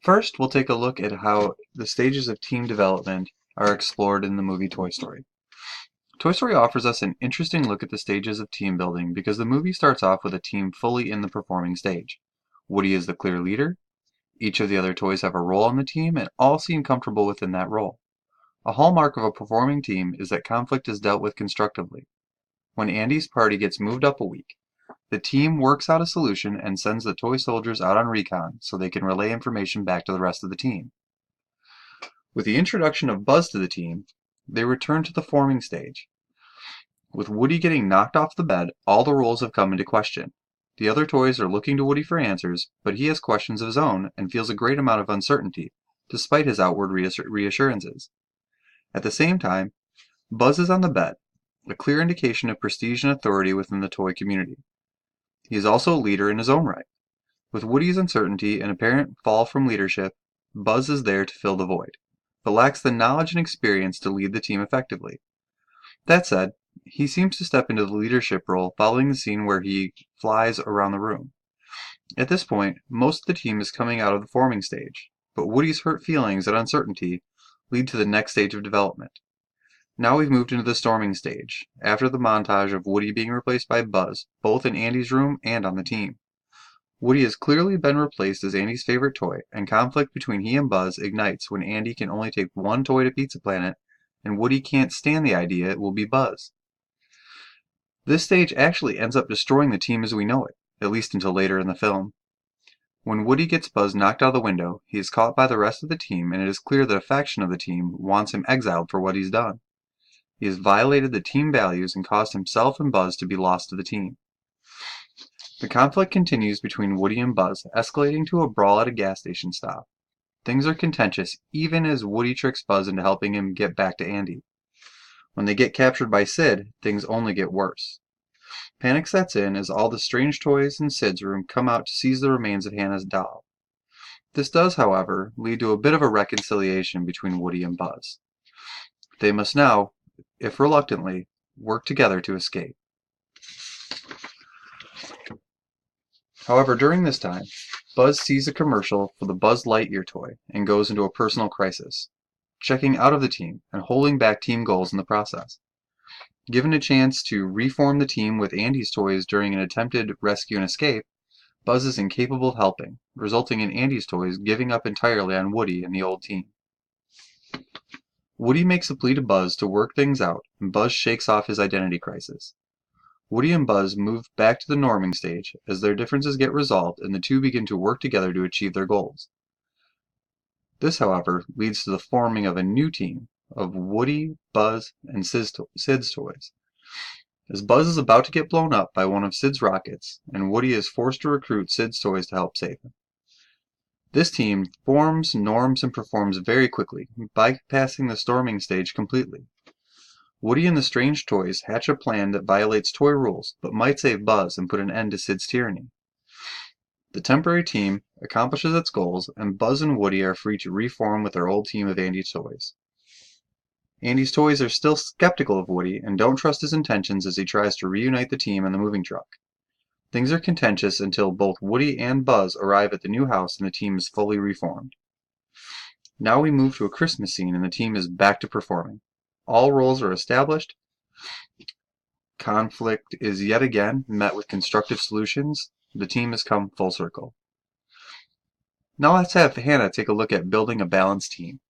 First, we'll take a look at how the stages of team development are explored in the movie Toy Story. Toy Story offers us an interesting look at the stages of team building because the movie starts off with a team fully in the performing stage. Woody is the clear leader, each of the other toys have a role on the team, and all seem comfortable within that role. A hallmark of a performing team is that conflict is dealt with constructively. When Andy's party gets moved up a week, the team works out a solution and sends the toy soldiers out on recon so they can relay information back to the rest of the team. With the introduction of Buzz to the team, they return to the forming stage. With Woody getting knocked off the bed, all the roles have come into question. The other toys are looking to Woody for answers, but he has questions of his own and feels a great amount of uncertainty, despite his outward reassurances. At the same time, Buzz is on the bed, a clear indication of prestige and authority within the toy community. He is also a leader in his own right. With Woody's uncertainty and apparent fall from leadership, Buzz is there to fill the void, but lacks the knowledge and experience to lead the team effectively. That said, he seems to step into the leadership role following the scene where he flies around the room. At this point, most of the team is coming out of the forming stage, but Woody's hurt feelings and uncertainty lead to the next stage of development. Now we've moved into the storming stage, after the montage of Woody being replaced by Buzz, both in Andy's room and on the team. Woody has clearly been replaced as Andy's favorite toy, and conflict between he and Buzz ignites when Andy can only take one toy to Pizza Planet, and Woody can't stand the idea it will be Buzz. This stage actually ends up destroying the team as we know it, at least until later in the film. When Woody gets Buzz knocked out of the window, he is caught by the rest of the team, and it is clear that a faction of the team wants him exiled for what he's done. He has violated the team values and caused himself and Buzz to be lost to the team. The conflict continues between Woody and Buzz, escalating to a brawl at a gas station stop. Things are contentious even as Woody tricks Buzz into helping him get back to Andy. When they get captured by Sid, things only get worse. Panic sets in as all the strange toys in Sid's room come out to seize the remains of Hannah's doll. This does, however, lead to a bit of a reconciliation between Woody and Buzz. They must now, if reluctantly, work together to escape. However, during this time, Buzz sees a commercial for the Buzz Lightyear toy and goes into a personal crisis, checking out of the team and holding back team goals in the process. Given a chance to reform the team with Andy's toys during an attempted rescue and escape, Buzz is incapable of helping, resulting in Andy's toys giving up entirely on Woody and the old team. Woody makes a plea to Buzz to work things out, and Buzz shakes off his identity crisis. Woody and Buzz move back to the norming stage as their differences get resolved and the two begin to work together to achieve their goals. This, however, leads to the forming of a new team of Woody, Buzz, and Sid's toys. As Buzz is about to get blown up by one of Sid's rockets, and Woody is forced to recruit Sid's toys to help save him. This team forms, norms, and performs very quickly, bypassing the storming stage completely. Woody and the strange toys hatch a plan that violates toy rules, but might save Buzz and put an end to Sid's tyranny. The temporary team accomplishes its goals, and Buzz and Woody are free to reform with their old team of Andy's toys. Andy's toys are still skeptical of Woody and don't trust his intentions as he tries to reunite the team in the moving truck. Things are contentious until both Woody and Buzz arrive at the new house and the team is fully reformed. Now we move to a Christmas scene and the team is back to performing. All roles are established. Conflict is yet again met with constructive solutions. The team has come full circle. Now let's have Hannah take a look at building a balanced team.